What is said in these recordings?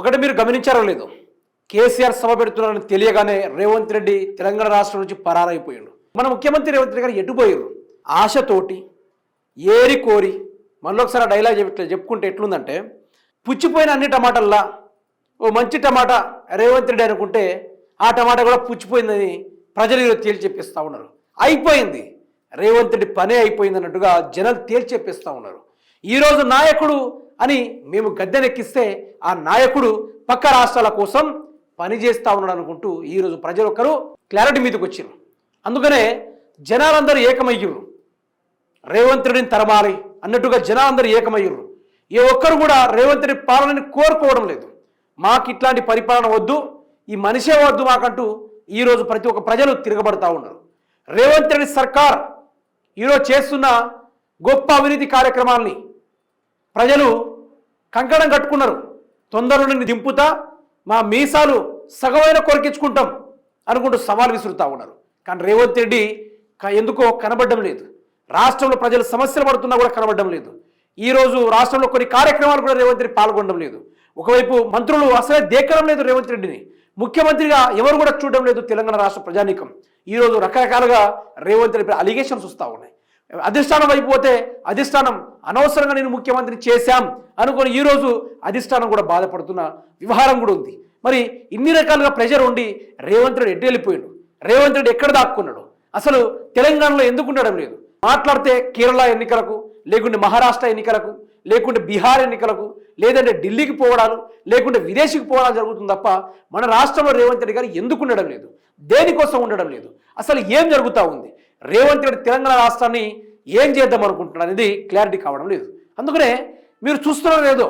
ఒకటి మీరు గమనించారో లేదో, కేసీఆర్ సభ పెడుతున్నారని తెలియగానే రేవంత్ రెడ్డి తెలంగాణ రాష్ట్రం నుంచి పరారైపోయాడు. మన ముఖ్యమంత్రి రేవంత్ రెడ్డి గారు ఎటుపోయారు? ఆశతోటి ఏరి కోరి మళ్ళొకసారి డైలాగ్ చెప్పుకుంటే ఎట్లుందంటే, పుచ్చిపోయిన అన్ని టమాటాల్లా ఓ మంచి టమాటా రేవంత్ రెడ్డి అనుకుంటే ఆ టమాటా కూడా పుచ్చిపోయిందని ప్రజలు ఈరోజు తేల్చి చెప్పిస్తూ ఉన్నారు. అయిపోయింది, రేవంత్ రెడ్డి పనే అయిపోయింది అన్నట్టుగా జనాలు తేల్చి చెప్పిస్తూ ఉన్నారు. ఈరోజు నాయకుడు అని మేము గద్దెనెక్కిస్తే ఆ నాయకుడు పక్క రాష్ట్రాల కోసం పనిచేస్తూ ఉన్నాడు అనుకుంటూ ఈరోజు ప్రజలు ఒక్కరు క్లారిటీ మీదకి వచ్చారు. అందుకనే జనాలందరూ ఏకమయ్యారు, రేవంత్ రెడ్డిని తరమాలి అన్నట్టుగా జనాలందరూ ఏకమయ్యారు. ఏ ఒక్కరు కూడా రేవంత్ రెడ్డి పాలనని కోరుకోవడం లేదు. మాకు ఇట్లాంటి పరిపాలన వద్దు, ఈ మనిషే వద్దు మాకంటూ ఈరోజు ప్రతి ఒక్క ప్రజలు తిరగబడతా ఉన్నారు. రేవంత్ రెడ్డి సర్కార్ ఈరోజు చేస్తున్న గొప్ప అవినీతి కార్యక్రమాల్ని ప్రజలు కంకణం కట్టుకున్నారు. తొందరలో దింపుతా, మా మీసాలు సగమైన కొరికించుకుంటాం అనుకుంటూ సవాల్ విసురుతూ ఉన్నారు. కానీ రేవంత్ రెడ్డి ఎందుకో కనబడడం లేదు. రాష్ట్రంలో ప్రజలు సమస్యలు పడుతున్నా కూడా కనబడడం లేదు. ఈరోజు రాష్ట్రంలో కొన్ని కార్యక్రమాలు కూడా రేవంత్ రెడ్డి పాల్గొనడం లేదు. ఒకవైపు మంత్రులు అసలే దేకడం లేదు రేవంత్ రెడ్డిని, ముఖ్యమంత్రిగా ఎవరు కూడా చూడడం లేదు తెలంగాణ రాష్ట్ర ప్రజానీకం. ఈరోజు రకరకాలుగా రేవంత్ రెడ్డి అలిగేషన్స్ వస్తూ ఉన్నాయి. అధిష్టానం వైపు పోతే అధిష్టానం అనవసరంగా నేను ముఖ్యమంత్రి చేశాం అనుకొని ఈరోజు అధిష్టానం కూడా బాధపడుతున్న వ్యవహారం కూడా ఉంది. మరి ఇన్ని రకాలుగా ప్రెషర్ ఉండి రేవంత్ రెడ్డి ఎటు వెళ్ళిపోయాడు? రేవంత్ రెడ్డి ఎక్కడ దాక్కున్నాడు? అసలు తెలంగాణలో ఎందుకు ఉండడం లేదు? మాట్లాడితే కేరళ ఎన్నికలకు, లేకుంటే మహారాష్ట్ర ఎన్నికలకు, లేకుంటే బీహార్ ఎన్నికలకు, లేదంటే ఢిల్లీకి పోవడాలు, లేకుంటే విదేశీకి పోవడాలు జరుగుతుంది తప్ప మన రాష్ట్రంలో రేవంత్ రెడ్డి గారు ఎందుకు ఉండడం లేదు? దేనికోసం ఉండడం లేదు? అసలు ఏం జరుగుతూ ఉంది? రేవంత్ రెడ్డి తెలంగాణ రాష్ట్రాన్ని ఏం చేద్దాం అనుకుంటున్నారు అనేది క్లారిటీ కావడం లేదు. అందుకనే మీరు చూస్తున్నారో లేదో,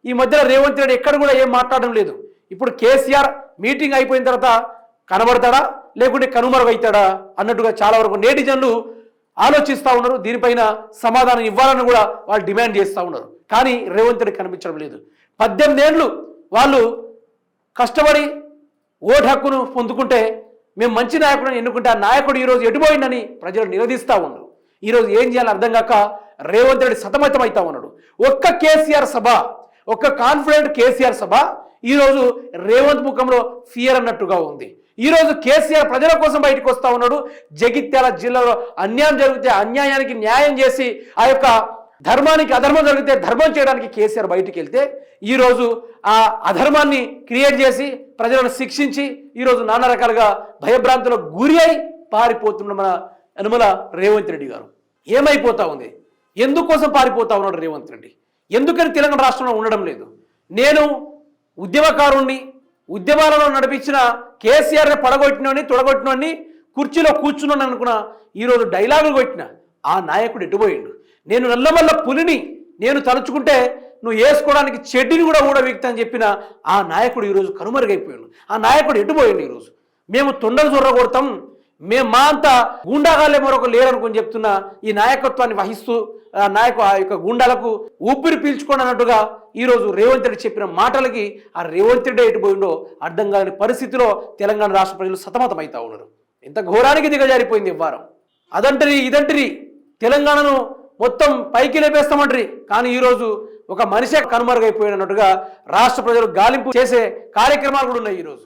ఈ మధ్యలో రేవంత్ రెడ్డి ఎక్కడ కూడా ఏం మాట్లాడడం లేదు. ఇప్పుడు కేసీఆర్ మీటింగ్ అయిపోయిన తర్వాత కనబడతాడా లేకుంటే కనుమరుగవుతాడా అన్నట్టుగా చాలా వరకు నేటిజన్లు ఆలోచిస్తూ ఉన్నారు. దీనిపైన సమాధానం ఇవ్వాలని కూడా వాళ్ళు డిమాండ్ చేస్తూ ఉన్నారు. కానీ రేవంత్ రెడ్డి కనిపించడం లేదు. 18 ఏళ్ళు వాళ్ళు కష్టపడి ఓటు హక్కును పొందుకుంటే మేము మంచి నాయకుడిని ఎన్నుకుంటే ఆ నాయకుడు ఈరోజు ఎటుపోయిందని ప్రజలు నిలదీస్తూ ఉన్నారు. ఈరోజు ఏం చేయాలో అర్థం కాక రేవంత్ రెడ్డి సతమతం అవుతా ఉన్నాడు. ఒక్క కేసీఆర్ సభ, ఒక్క కాన్ఫిడెంట్ కేసీఆర్ సభ ఈరోజు రేవంత్ ముఖంలో ఫియర్ అన్నట్టుగా ఉంది. ఈరోజు కేసీఆర్ ప్రజల కోసం బయటకు వస్తూ ఉన్నాడు. జగిత్యాల జిల్లాలో అన్యాయం జరిగితే అన్యాయానికి న్యాయం చేసి, ఆ యొక్క ధర్మానికి అధర్మం జరిగితే ధర్మం చేయడానికి కేసీఆర్ బయటికి వెళ్తే ఈరోజు ఆ అధర్మాన్ని క్రియేట్ చేసి ప్రజలను శిక్షించి ఈరోజు నానా రకాలుగా భయభ్రాంతులకు గురి అయి పారిపోతున్న మన యనమల రేవంత్ రెడ్డి గారు ఏమైపోతా ఉంది? ఎందుకోసం పారిపోతా ఉన్నాడు రేవంత్ రెడ్డి? ఎందుకని తెలంగాణ రాష్ట్రంలో ఉండడం లేదు? నేను ఉద్యమకారుణ్ణి, ఉద్యమాలలో నడిపించిన కేసీఆర్ని పడగొట్టినోని తొడగొట్టినోని కుర్చీలో కూర్చున్నాను అనుకున్న ఈరోజు డైలాగులు కొట్టిన ఆ నాయకుడు ఎటుపోయిండు? నేను నల్లమల్ల పులిని నేను తలుచుకుంటే నువ్వు వేసుకోవడానికి చెడ్డిని కూడా ఊడవీక్తా అని చెప్పిన ఆ నాయకుడు ఈరోజు కనుమరుగైపోయాడు. ఆ నాయకుడు ఎటుపోయిండు? ఈరోజు మేము తొండలు జొర్రగొడతాం, మేము మా అంతా గూండాగాలే మరొక లేరనుకొని చెప్తున్న ఈ నాయకత్వాన్ని వహిస్తూ ఆ యొక్క గూండాలకు ఊపిరి పీల్చుకోండి అన్నట్టుగా ఈరోజు రేవంత్ రెడ్డి చెప్పిన మాటలకి ఆ రేవంత్ రెడ్డి ఎటుపోయిండో అర్థం కాని పరిస్థితిలో తెలంగాణ రాష్ట్ర ప్రజలు సతమతమవుతా ఉన్నారు. ఇంత ఘోరానికి దిగజారిపోయింది ఇవ్వారం. అదంటరి ఇదంటరి తెలంగాణను మొత్తం పైకి లేపేస్తామంటారు. కానీ ఈరోజు ఒక మనిషే కనుమరుగైపోయినట్టుగా రాష్ట్ర ప్రజలు గాలింపు చేసే కార్యక్రమాలు కూడా ఉన్నాయి ఈరోజు.